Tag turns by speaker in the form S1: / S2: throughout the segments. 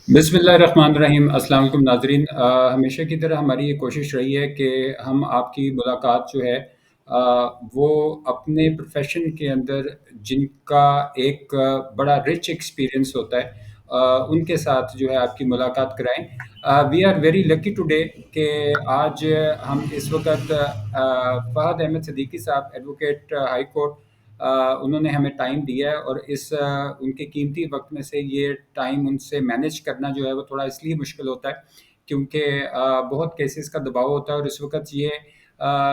S1: बिस्मिल्लाहिर्रहमानिर्रहीम। अस्सलाम वालेकुम नाज़रीन। हमेशा की तरह हमारी ये कोशिश रही है कि हम आपकी मुलाकात जो है वो अपने प्रोफ़ेशन के अंदर जिनका एक बड़ा रिच एक्सपीरियंस होता है उनके साथ जो है आपकी मुलाकात कराएँ। We are very lucky today कि आज हम इस वक़्त फ़हद अहमद सिद्दीकी साहब एडवोकेट हाई कोर्ट उन्होंने हमें टाइम दिया है और इस उनके कीमती वक्त में से ये टाइम उनसे मैनेज करना जो है वो थोड़ा इसलिए मुश्किल होता है क्योंकि बहुत केसेस का दबाव होता है और इस वक्त ये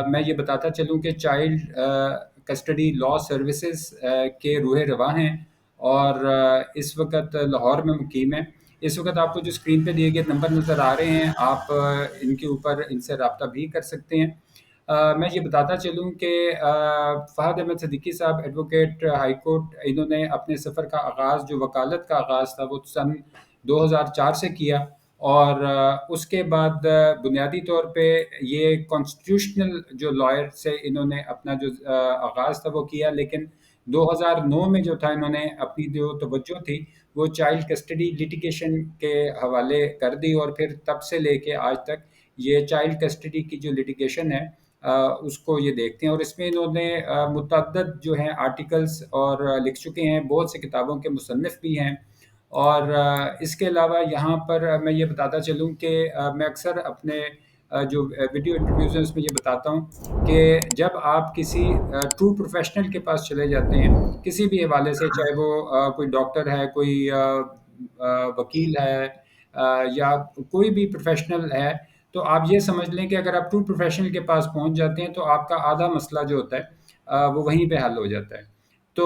S1: मैं ये बताता चलूँ कि चाइल्ड कस्टडी लॉ सर्विसेज के रूहे रवा हैं और इस वक्त लाहौर में मुकीम है। इस वक्त आपको जो स्क्रीन पे दिए गए नंबर नज़र आ रहे हैं, आप इनके ऊपर इनसे रब्ता भी कर सकते हैं। मैं ये बताता चलूँ कि फ़हद अहमद सिद्दीकी साहब एडवोकेट हाई कोर्ट, इन्होंने अपने सफ़र का आगाज़ जो वकालत का आगाज़ था वो सन 2004 से किया और उसके बाद बुनियादी तौर पे ये कॉन्स्टिट्यूशनल जो लॉयर से इन्होंने अपना जो आगाज़ था वो किया, लेकिन 2009 में जो था इन्होंने अपनी जो तवज्जो थी वो चाइल्ड कस्टडी लिटिगेशन के हवाले कर दी और फिर तब से लेके आज तक ये चाइल्ड कस्टडी की जो लिटिगेशन है उसको ये देखते हैं और इसमें इन्होंने मुतअद्दद जो हैं आर्टिकल्स और लिख चुके हैं, बहुत सी किताबों के मुसन्निफ़ भी हैं। और इसके अलावा यहाँ पर मैं ये बताता चलूँ कि मैं अक्सर अपने जो वीडियो इंटरव्यूज़ हैं उसमें ये बताता हूँ कि जब आप किसी ट्रू प्रोफ़ेशनल के पास चले जाते हैं, किसी भी हवाले से, चाहे वो कोई डॉक्टर है, कोई वकील है या कोई भी प्रोफ़ेशनल है, तो आप ये समझ लें कि अगर आप ट्रू प्रोफ़ेशनल के पास पहुँच जाते हैं, तो आपका आधा मसला जो होता है वो वहीं पे हल हो जाता है। तो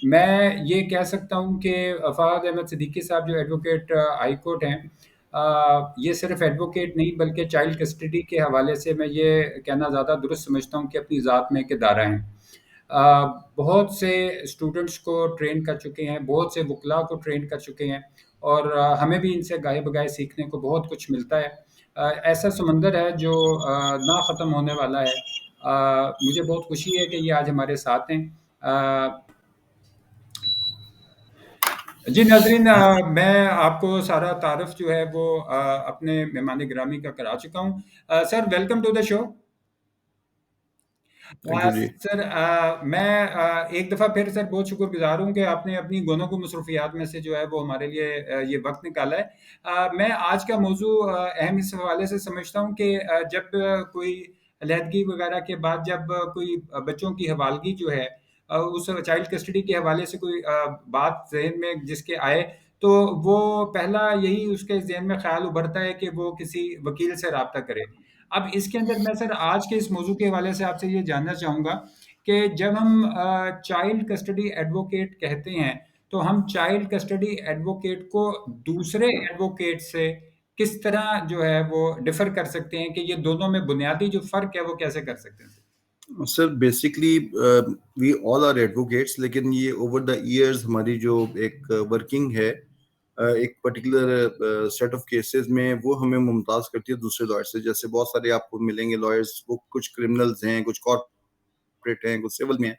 S1: मैं ये कह सकता हूँ कि फ़हद अहमद सिद्दीकी साहब जो एडवोकेट हाई कोर्ट हैं, ये सिर्फ़ एडवोकेट नहीं बल्कि चाइल्ड कस्टडी के हवाले से मैं ये कहना ज़्यादा दुरुस्त समझता हूँ कि अपनी ज़ात में एक इदारा हैं। बहुत से स्टूडेंट्स को ट्रेन कर चुके हैं, बहुत से वकला को ट्रेन कर चुके हैं और हमें भी इनसे गाहे-बगाहे सीखने को बहुत कुछ मिलता है। ऐसा समंदर है जो ना ख़त्म होने वाला है। मुझे बहुत खुशी है कि ये आज हमारे साथ हैं। जी नाज़रीन, मैं आपको सारा तारुफ़ जो है वो अपने मेहमान गिरामी का करा चुका हूँ। Sir, welcome to the show.
S2: Thank you जी।
S1: सर, मैं एक दफ़ा फिर सर बहुत शुक्रगुज़ार हूँ कि आपने अपनी गोनोगो मसरूफ़ियात में से जो है वो हमारे लिए ये वक़्त निकाला है। मैं आज का मौज़ू अहम इस हवाले से समझता हूँ कि जब कोई अलहदगी वग़ैरह के बाद जब कोई बच्चों की हवालगी जो है उस चाइल्ड कस्टडी के हवाले से कोई बात ज़हन में जिसके आए, तो वो पहला यही उसके ज़हन में ख़्याल उभरता है कि वो किसी वकील से राब्ता करे। अब इसके अंदर मैं सर आज के इस मौजू के हवाले से आपसे ये जानना चाहूँगा कि जब हम चाइल्ड कस्टडी एडवोकेट कहते हैं, तो हम चाइल्ड कस्टडी एडवोकेट को दूसरे एडवोकेट से किस तरह जो है वो डिफ़र कर सकते हैं कि ये दोनों में बुनियादी जो फ़र्क है वो कैसे कर सकते हैं?
S2: Sir basically we all are advocates, लेकिन ये ओवर द इयर्स हमारी जो एक वर्किंग है एक पर्टिकुलर सेट ऑफ केसेस में वो हमें मुमताज करती है दूसरे लॉयर से। जैसे बहुत सारे आपको मिलेंगे लॉयर्स, वो कुछ क्रिमिनल्स हैं, कुछ कॉर्पोरेट हैं, कुछ सिविल में हैं।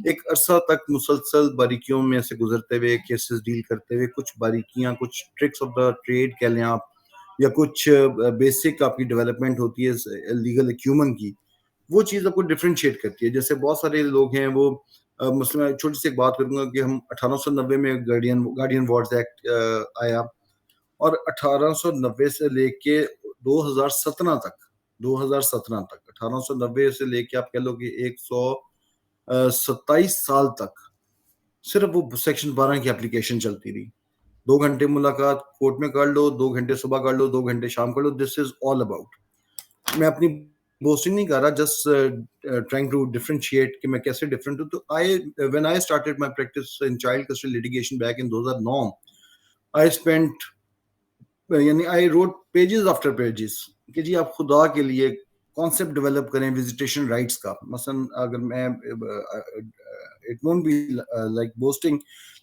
S2: एक अरसा तक मुसलसल बारीकियों में से गुजरते हुए, केसेस डील करते हुए, कुछ बारीकियां, कुछ ट्रिक्स ऑफ द ट्रेड कह लें आप, या कुछ बेसिक आपकी डेवलपमेंट होती है लीगल एक्यूमन की, वो चीज़ आपको डिफरेंशिएट करती है। जैसे बहुत सारे लोग हैं वो मसलन छोटी सी एक बात करूँगा कि हम 1890 में गार्डियन गार्डियन वार्ड्स एक्ट आया, और 1890 से लेके 2017 तक 2017 तक 1890 से लेके आप कह लो कि 127 साल तक सिर्फ वो सेक्शन 12 की एप्लीकेशन चलती रही। 2 घंटे मुलाकात कोर्ट में कर लो, 2 घंटे सुबह कर लो, 2 घंटे शाम कर लो, दिस इज़ ऑल अबाउट। मैं अपनी बोस्टिंग नहीं कर रहा, जस्ट ट्राइंग टू डिफरेंशिएट कि मैं कैसे डिफरेंट हूँ। तो I when I started my practice in child custody litigation back in 2009, I spent यानी I wrote pages after pages कि जी आप खुदा के लिए कॉन्सेप्ट डेवलप करें विजिटेशन राइट्स का। मसलन अगर मैं it won't be like boasting,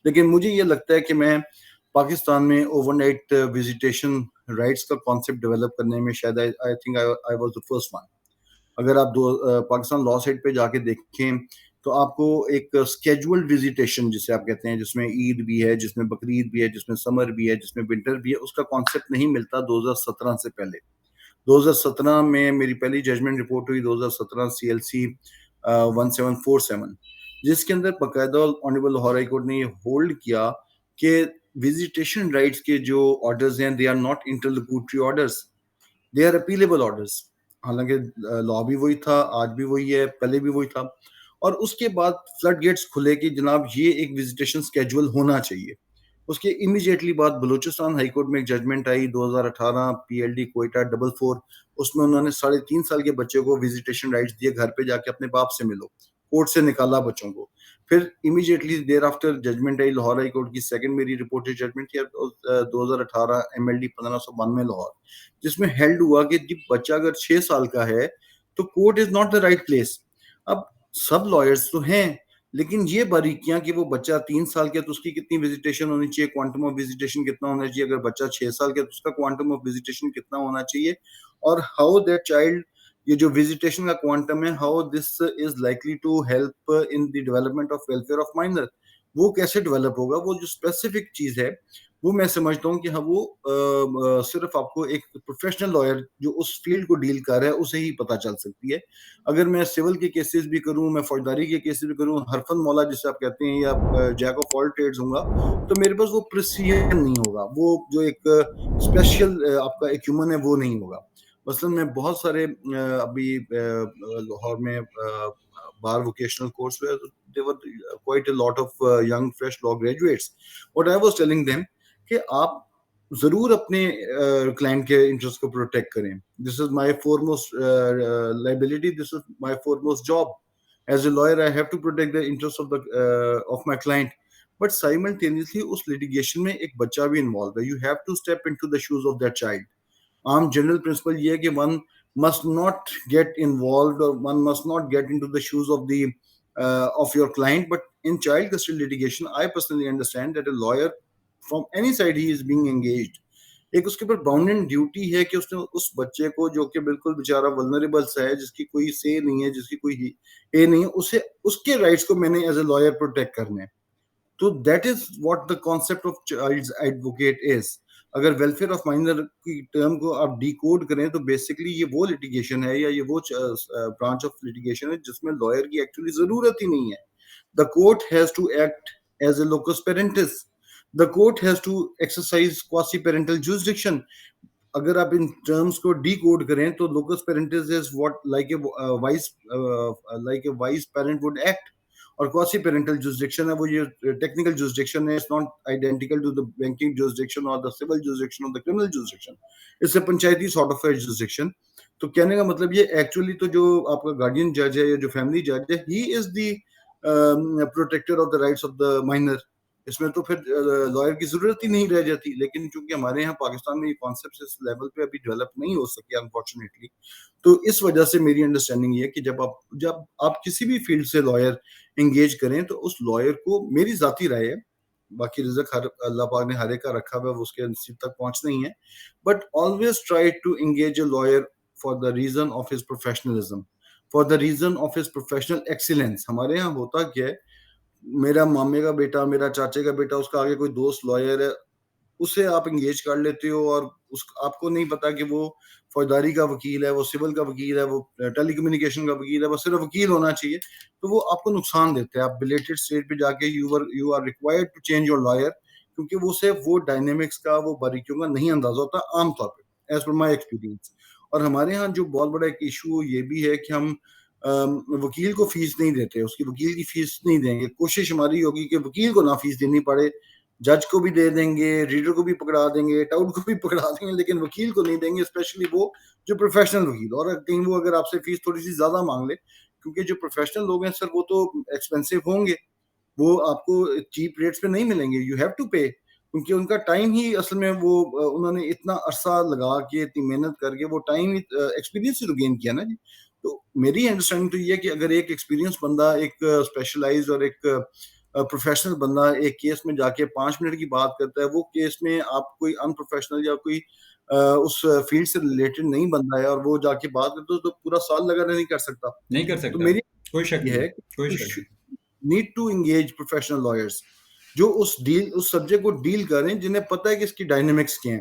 S2: लेकिन मुझे ये लगता है कि मैं पाकिस्तान में ओवरनाइट विजिटेशन राइट्स का कॉन्सेप्ट डेवलप करने में शायद I think I was the first one. अगर आप पाकिस्तान लॉ साइट पे जाके देखें तो आपको एक स्केड्यूल्ड विजिटेशन जिसे आप कहते हैं, जिसमें ईद भी है, जिसमें बकरीद भी है, जिसमें समर भी है, जिसमें विंटर भी है, उसका कॉन्सेप्ट नहीं मिलता 2017 से पहले। 2017 में मेरी पहली जजमेंट रिपोर्ट हुई, 2017 CLC 1747, जिसके अंदर बाकायदा ऑनरेबल लाहौर हाई कोर्ट ने ये होल्ड किया कि विजिटेशन राइट्स के जो ऑर्डर्स हैं, they are not interlocutory orders, they are appealable orders. हालांकि लॉ भी वही था, आज भी वही है, पहले भी वही था। और उसके बाद फ्लड गेट्स खुले कि जनाब ये एक विजिटेशन स्केड्यूल होना चाहिए। उसके इमीडिएटली बाद बलूचिस्तान हाई कोर्ट में एक जजमेंट आई 2018 PLD कोयटा 44, उसमें उन्होंने 3.5 साल के बच्चे को विजिटेशन राइट्स दिए, घर पे जाके अपने बाप से मिलो, कोर्ट से निकाला बच्चों को। फिर इमीडिएटली देर आफ्टर जजमेंट आई लाहौर हाई कोर्ट की, सेकंड मेरी रिपोर्टेड जजमेंट थी 2018 MLD 1592 लाहौर, जिसमें हेल्ड हुआ कि जब बच्चा अगर 6 साल का है तो court is not the right place. अब सब लॉयर्स तो हैं, लेकिन ये बारीकियां कि वो बच्चा 3 साल का तो उसकी कितनी विजिटेशन होनी चाहिए, क्वांटम ऑफ विजिटेशन कितना होना चाहिए, अगर बच्चा 6 साल का तो उसका क्वांटम ऑफ विजिटेशन कितना होना चाहिए, और हाउ दैट चाइल्ड, ये जो विजिटेशन का क्वांटम है, how this is likely to help in the development of welfare of minor, वो कैसे डेवलप होगा, वो जो स्पेसिफिक चीज है, वो मैं समझता हूँ कि हाँ वो सिर्फ आपको एक प्रोफेशनल लॉयर जो उस फील्ड को डील कर रहा है उसे ही पता चल सकती है। अगर मैं सिविल के केसेस भी करूं, मैं फौजदारी के केसेस भी करूं, हरफन मौला जिसे आप कहते हैं, या जैक ऑफ ऑल ट्रेड्स होगा, तो मेरे पास वो प्रिसीजन नहीं होगा, वो जो एक स्पेशल आपका एक ह्यूमन है वो नहीं होगा। मसलन मैं बहुत सारे अभी लाहौर में बार वोकेशनल कोर्स हुए, there were quite a lot of young fresh law graduates. What I was telling them कि आप जरूर अपने क्लाइंट के इंटरेस्ट को प्रोटेक्ट करें, this is my foremost liability, this is my foremost job as a lawyer, I have to protect the interest of my client. But simultaneously उस litigation में एक बच्चा भी इन्वॉल्व है, you have to step into the shoes of that child. आम general principle ये है कि one must not get involved or one must not get into the shoes of the of your client, but in child custody litigation I personally understand that a lawyer from any side he is being engaged, एक उसके ऊपर bounded duty है कि उसने उस बच्चे को जो कि बिल्कुल बेचारा वल्नरेबल सा है, जिसकी कोई से नहीं है, जिसकी कोई ए नहीं है, उसे उसके राइट्स को मैंने एज ए लॉयर प्रोटेक्ट करने हैं। तो that is what the concept of child's advocate is. अगर वेलफेयर ऑफ माइनर की टर्म को आप डिकोड करें तो बेसिकली ये वो लिटिगेशन है, या ये वो ब्रांच ऑफ लिटिगेशन है जिसमें लॉयर की एक्चुअली जरूरत ही नहीं है। The court has to act as a locus parentis, the court has to exercise quasi parental jurisdiction. अगर आप इन टर्म्स को डिकोड करें तो locus parentis is what like a wise parent would act, और क्वासी पेरेंटल जुरिसडिक्शन है वो ये टेक्निकल जुरिसडिक्शन है, it's not identical to the banking jurisdiction और द सिविल जुरिसडिक्शन और the criminal jurisdiction, it's a पंचायती सॉर्ट ऑफ जुरिसडिक्शन। तो कहने का मतलब ये एक्चुअली तो जो आपका गार्डियन जज है या जो फैमिली जज है, he is the protector of the rights of the minor. इसमें तो फिर लॉयर की जरूरत ही नहीं रह जाती। लेकिन चूंकि हमारे यहाँ पाकिस्तान में ये कॉन्सेप्ट इस लेवल पे अभी डेवलप नहीं हो सके अनफॉर्चुनेटली, तो इस वजह से मेरी अंडरस्टैंडिंग ये है कि जब आप किसी भी फील्ड से लॉयर एंगेज करें तो उस लॉयर को, मेरी जाती राय है, बाकी रिजक हर अल्लाह पाक ने हर एक का रखा हुआ है, वो उसके नसीब तक पहुंच नहीं है, but always try to engage a lawyer for the reason of his professionalism, for the reason of his professional excellence. हमारे यहाँ होता क्या है, मेरा मामे का बेटा, मेरा चाचे का बेटा, उसका आगे कोई दोस्त लॉयर है, उसे आप एंगेज कर लेते हो, और उस आपको नहीं पता कि वो फौजदारी का वकील है, वो सिविल का वकील है, वो टेलीकम्युनिकेशन का वकील है, वो सिर्फ वकील होना चाहिए, तो वो आपको नुकसान देते हैं। आप बिलेटेड स्टेज पे जाके you are required to change your lawyer, क्योंकि वो से वो डायनेमिक्स का, वो बारीकियों का नहीं अंदाजा होता आमतौर पे, एज पर माई एक्सपीरियंस। और हमारे यहाँ जो बहुत बड़ा एक इशू ये भी है कि हम वकील को फीस नहीं देते, उसकी वकील की फीस नहीं देंगे। कोशिश हमारी होगी कि वकील को ना फीस देनी पड़े, जज को भी दे देंगे, रीडर को भी पकड़ा देंगे, टाउट को भी पकड़ा देंगे, लेकिन वकील को नहीं देंगे, स्पेशली वो जो प्रोफेशनल वकील। और कहीं वो अगर आपसे फीस थोड़ी सी ज्यादा मांग ले, क्योंकि जो प्रोफेशनल लोग हैं सर वो तो एक्सपेंसिव होंगे, वो आपको चीप रेट्स पे नहीं मिलेंगे, यू हैव टू पे, क्योंकि उनका टाइम ही असल में वो उन्होंने इतना अरसा लगा के, इतनी मेहनत करके वो टाइम एक्सपीरियंस से तो गेन किया ना जी। तो मेरी अंडरस्टैंडिंग तो ये है कि अगर एक एक्सपीरियंस बंदा, एक स्पेशलाइज और एक प्रोफेशनल बंदा एक केस में जाके 5 मिनट की बात करता है, वो केस में आप कोई अनप्रोफेशनल या कोई उस फील्ड से रिलेटेड नहीं बंदा है और वो जाके बात करता है, तो पूरा साल लगा नहीं कर सकता।
S1: नहीं कर
S2: तो
S1: सकता।
S2: मेरी
S1: कोई शक
S2: ये
S1: नहीं,
S2: है
S1: कोई
S2: कि
S1: शक नहीं।
S2: Need to engage professional lawyers जो उस सब्जेक्ट को डील करें, जिन्हें पता है कि इसकी डायनेमिक्स क्या है,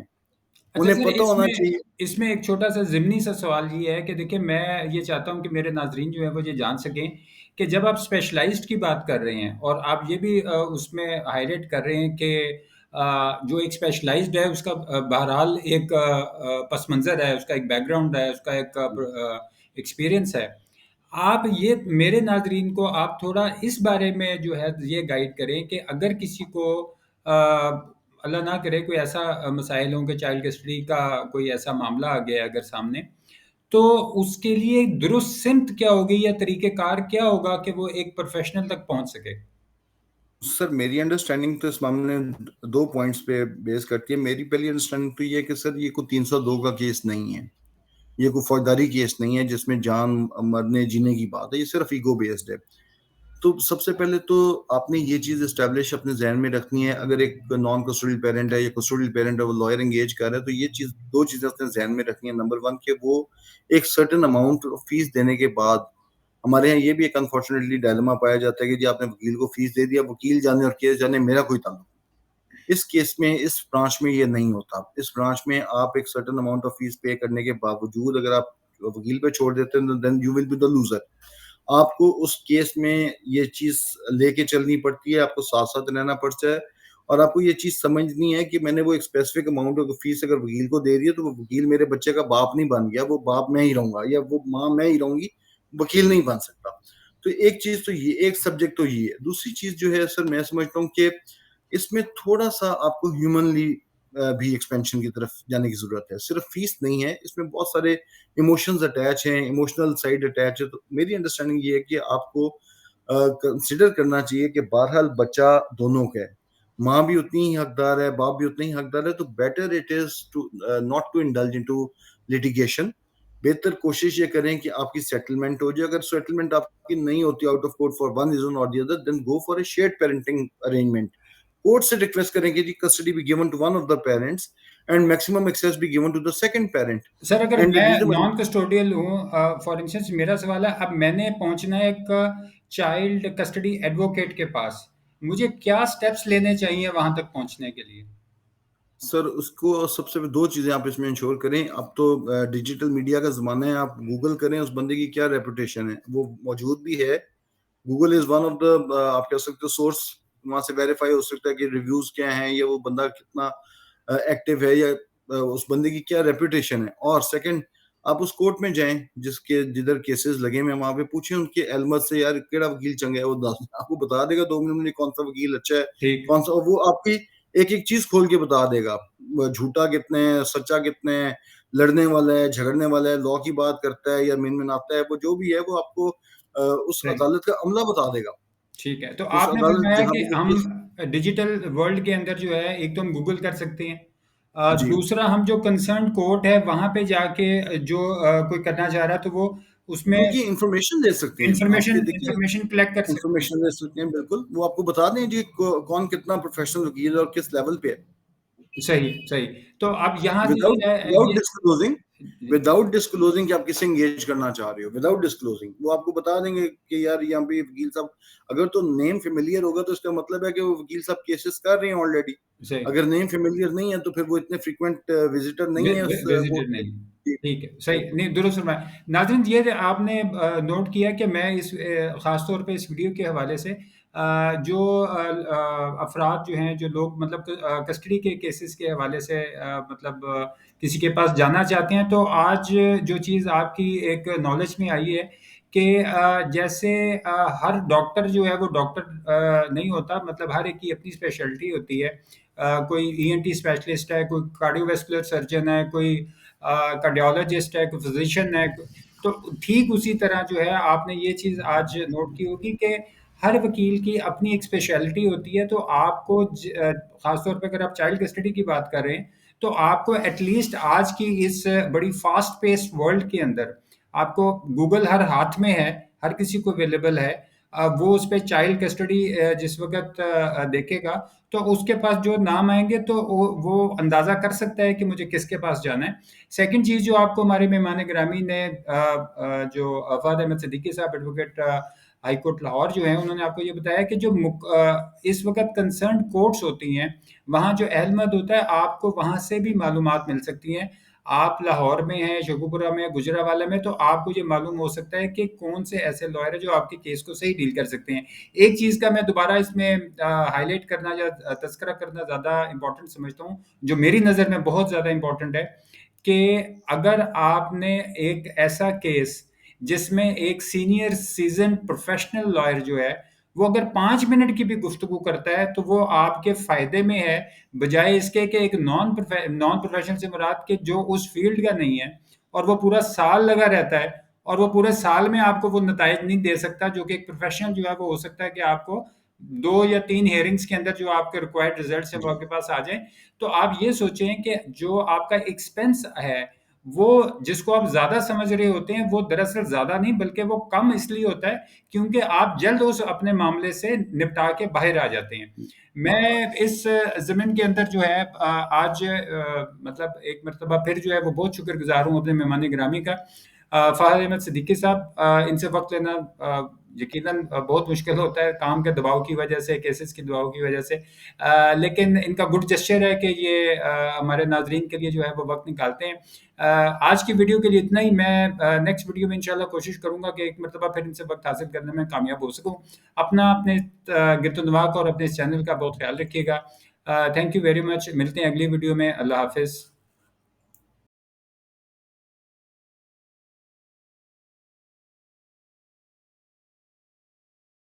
S1: अच्छा
S2: उन्हें
S1: सर,
S2: पता होना
S1: इसमें
S2: चाहिए।
S1: इसमें एक छोटा-सा ज़िमनी सा सवाल ये है कि देखिए, मैं ये चाहता हूँ कि मेरे नाज़रीन जो हैं वो ये जान सकें कि जब आप स्पेशलाइज़्ड की बात कर रहे हैं और आप ये भी उसमें हाइलाइट कर रहे हैं कि जो एक स्पेशलाइज़्ड है उसका बहरहाल एक पस मंज़र है, उसका एक बैकग्राउंड है, उसका एक एक्सपीरियंस है। आप ये मेरे नाज़रीन को आप थोड़ा इस बारे में जो है ये गाइड करें कि अगर किसी को अल्लाह ना करे कोई ऐसा मसाइल हों कि चाइल्ड कस्टडी का कोई ऐसा मामला आ गया है अगर सामने, तो उसके लिए दुरुस्त सिमत क्या होगी या तरीक़ेकार क्या होगा कि वो एक प्रोफ़ेशनल तक पहुँच सके?
S2: सर मेरी अंडरस्टैंडिंग तो इस मामले में 2 पॉइंट्स पे बेस करती है। मेरी पहली अंडरस्टैंडिंग तो ये है कि सर ये कोई 302 का केस नहीं है। ये कोई फौजदारी केस नहीं है जिसमें जान मरने-जीने की बात है, ये सिर्फ़ ईगो बेस्ड है। तो सबसे पहले तो आपने ये चीज़ एस्टेब्लिश अपने ज़हन में रखनी है, अगर एक नॉन कस्टोडियल पेरेंट है या कस्टोडियल पेरेंट है, वो लॉयर एंगेज कर रहा है, तो ये चीज़ 2 चीज़ें अपने ज़हन में रखनी है। नंबर 1 कि वो एक सर्टेन अमाउंट फीस देने के बाद, हमारे यहाँ ये भी एक अनफॉर्चुनेटली डायलेमा पाया जाता है कि जी आपने वकील को फीस दे दिया, वकील जाने और केस जाने, मेरा कोई ताल्लुक नहीं। इस केस में, इस ब्रांच में ये नहीं होता। इस ब्रांच में आप एक सर्टेन अमाउंट ऑफ फीस पे करने के बावजूद अगर आप वकील पे छोड़ देते हैं, तो then you will be the loser. आपको उस केस में ये चीज़ लेके चलनी पड़ती है, आपको साथ-साथ रहना पड़ता है और आपको ये चीज़ समझनी है कि मैंने वो एक स्पेसिफिक अमाउंट ऑफ फीस अगर वकील को दे दी है, तो वो वकील मेरे बच्चे का बाप नहीं बन गया, वो बाप मैं ही रहूँगा या वो माँ मैं ही रहूँगी, वकील नहीं बन सकता। तो एक चीज़ तो ये, एक सब्जेक्ट तो ये है। दूसरी चीज़ जो है सर, मैं समझता हूँ कि इसमें थोड़ा-सा आपको ह्यूमनली भी एक्सपेंशन की तरफ जाने की ज़रूरत है। सिर्फ़ फीस नहीं है, इसमें बहुत सारे इमोशंस अटैच हैं, इमोशनल साइड अटैच है। तो मेरी अंडरस्टैंडिंग ये है कि आपको कंसीडर करना चाहिए कि बहरहाल बच्चा दोनों का है। माँ भी उतनी ही हकदार है, बाप भी उतना ही हकदार है, तो better it is to not to indulge into litigation. बेहतर कोशिश ये करें कि आपकी सेटलमेंट हो जाए। अगर सेटलमेंट आपकी नहीं होती out of court for one reason और the other, then go for a shared parenting arrangement. Court से रिक्वेस्ट करें कि जी custody be given to one of the parents and maximum access be given to the second parent
S1: sir, अगर
S2: and
S1: मैं
S2: reasonable.
S1: Non custodial हूँ, for instance मेरा सवाल है, अब मैंने पहुँचना है एक चाइल्ड कस्टडी एडवोकेट के पास, मुझे क्या स्टेप्स लेने चाहिए वहाँ तक पहुँचने के लिए?
S2: सर उसको सबसे 2 चीज़ें आप इसमें इंश्योर करें। अब तो डिजिटल मीडिया का ज़माना है, आप गूगल करें उस बंदे की क्या रेपुटेशन है, वो मौजूद भी है। Google is one of the आप कह सकते हो सोर्स, वहाँ से वेरीफाई हो सकता है कि रिव्यूज़ क्या हैं या वो बंदा कितना एक्टिव है या उस बंदे की क्या रेपुटेशन है। और सेकंड, आप उस कोर्ट में जाएँ जिसके जिधर केसेस लगे हुए हैं, वहाँ पे पूछें उनके एल्मस से, यार केड़ा वकील चंगा है, वो दस आपको बता देगा 2 मिनट में कौन-सा वकील अच्छा है,
S1: ठीक।
S2: कौन-सा, वो आपकी एक-एक चीज़ खोल के बता देगा। वो झूठा कितने है, सच्चा कितने है, लड़ने वाला है, झगड़ने वाला है, लॉ की बात करता है या मिनमिनाता है, वो जो भी है वो आपको उस
S1: सही।
S2: अदालत का अमला बता देगा।
S1: ठीक है, तो
S2: उस
S1: आपने
S2: अदालत
S1: फरमाया
S2: जहाँ
S1: कि
S2: पे वो
S1: हम
S2: केस।
S1: डिजिटल वर्ल्ड के अंदर जो है एक तो हम गूगल कर सकते हैं,
S2: जी,
S1: दूसरा हम जो कंसर्न कोर्ट है वहाँ पे जाके जो कोई करना चाह रहा है तो वो उसमें
S2: उनकी इन्फॉर्मेशन ले सकते हैं। आपके
S1: इंफॉर्मेशन
S2: देखिए
S1: इंफॉर्मेशन कलेक्ट कर सकते हैं।
S2: इन्फॉर्मेशन ले सकते हैं बिल्कुल। वो आपको बता दें जी कौन कितना प्रोफेशनल वकील है और किस लेवल पे है।
S1: सही, सही। तो अब यहाँ से
S2: विदाउट विदाउट
S1: ये
S2: डिस्क्लोजिंग
S1: जी,
S2: विदाउट डिस्क्लोजिंग कि आप किसे एंगेज करना चाह रहे हो, विदाउट डिस्क्लोजिंग वो आपको बता देंगे कि यार यहाँ पे वकील साहब, अगर तो नेम फेमिलियर होगा तो इसका मतलब है कि वो वकील साहब केसेस कर रहे हैं ऑलरेडी।
S1: सही।
S2: अगर नेम फेमिलियर नहीं है तो फिर वो इतने फ्रीक्वेंट विजिटर नहीं है उस कोर्ट
S1: विजिटेड
S2: पे।
S1: नहीं।
S2: जी,
S1: ठीक है, सही नहीं, दुरुस्त फरमाया। नाज़रीन, ये आपने नोट किया कि मैं इस ख़ास तौर पे इस वीडियो के हवाले से जो अफ़राद जो हैं, जो लोग मतलब कस्टडी के केसेस के हवाले से मतलब किसी के पास जाना चाहते हैं, तो आज जो चीज़ आपकी एक नॉलेज में आई है कि जैसे हर डॉक्टर जो है वो डॉक्टर नहीं होता, मतलब हर एक की अपनी स्पेशलिटी होती है। कोई ईएनटी स्पेशलिस्ट है, कोई कार्डियोवैस्कुलर सर्जन है, कोई कार्डियोलॉजिस्ट है, कोई फिजिशियन है। तो ठीक उसी तरह जो है आपने ये चीज़ आज नोट की होगी कि हर वकील की अपनी एक स्पेशलिटी होती है। तो आपको ख़ास तौर पे अगर आप चाइल्ड कस्टडी की बात कर रहे हैं, तो आपको एटलीस्ट आज की इस बड़ी फ़ास्ट पेस्ड वर्ल्ड के अंदर आपको गूगल हर हाथ में है, हर किसी को अवेलेबल है। वो उस पे चाइल्ड कस्टडी जिस वक़्त देखेगा, तो उसके पास जो नाम आएँगे तो वो अंदाज़ा कर सकता है कि मुझे किसके पास जाना है। सेकंड चीज़ जो आपको हमारे मेहमान गिरामी ने जो फहद अहमद सिद्दीकी साहब एडवोकेट हाई कोर्ट लाहौर जो है, उन्होंने आपको ये बताया कि जो इस वक़्त कंसर्न्ड कोर्ट्स होती हैं, वहाँ जो अहलमद होता है, आपको वहाँ से भी मालूमात मिल सकती हैं। आप लाहौर में हैं, शेखुपुरा में, गुजरांवाला में, तो आपको ये मालूम हो सकता है कि कौन से ऐसे लॉयर हैं जो आपके केस को सही डील कर सकते हैं। एक चीज़ का मैं दोबारा इसमें हाइलाइट करना या तज़किरा करना ज़्यादा इम्पोर्टेंट समझता हूँ, जो मेरी नज़र में बहुत ज़्यादा इम्पोर्टेंट है, कि अगर आपने एक ऐसा केस जिसमें एक सीनियर सीज़न्ड प्रोफेशनल लॉयर जो है, वो अगर 5 मिनट की भी गुफ्तगू करता है, तो वो आपके फ़ायदे में है, बजाय इसके कि एक नॉन प्रोफेशनल से मुराद कि जो उस फ़ील्ड का नहीं है और वो पूरा साल लगा रहता है और वो पूरे साल में आपको वो नताइज नहीं दे सकता, जो कि एक प्रोफेशनल जो है वो हो सकता है कि आपको 2 या 3 हियरिंग्स के अंदर जो आपके रिक्वायर्ड रिज़ल्ट्स हैं, वो
S2: जी।
S1: आपके पास आ जाएँ। तो आप ये सोचें कि जो आपका एक्सपेंस है, वो जिसको आप ज़्यादा समझ रहे होते हैं, वो दरअसल ज़्यादा नहीं बल्कि वो कम इसलिए होता है क्योंकि आप जल्द उस अपने मामले से निपटा के बाहर आ जाते हैं। मैं इस ज़मीन के अंदर जो है आज मतलब एक मर्तबा फिर जो है वो बहुत शुक्रगुज़ार हूँ अपने मेहमान गिरामी का। फ़ाहिद अहमद सिद्दीकी साहब, इनसे वक़्त लेना यकीनन बहुत मुश्किल होता है काम के दबाव की वजह से, केसेज़ के दबाव की वजह से। लेकिन इनका गुड जेस्चर है कि ये हमारे नाज़रीन के लिए जो है वो वक़्त निकालते हैं। आज की वीडियो के लिए इतना ही। मैं नेक्स्ट वीडियो में इंशाल्लाह कोशिश करूँगा कि एक मर्तबा फिर इनसे वक़्त हासिल करने में कामयाब हो सकूँ। अपना अपने गिरद-ओ-नवाह का और अपने इस चैनल का बहुत ख़्याल रखिएगा। Thank you very much. मिलते हैं अगली वीडियो में। अल्लाह हाफ़िज़।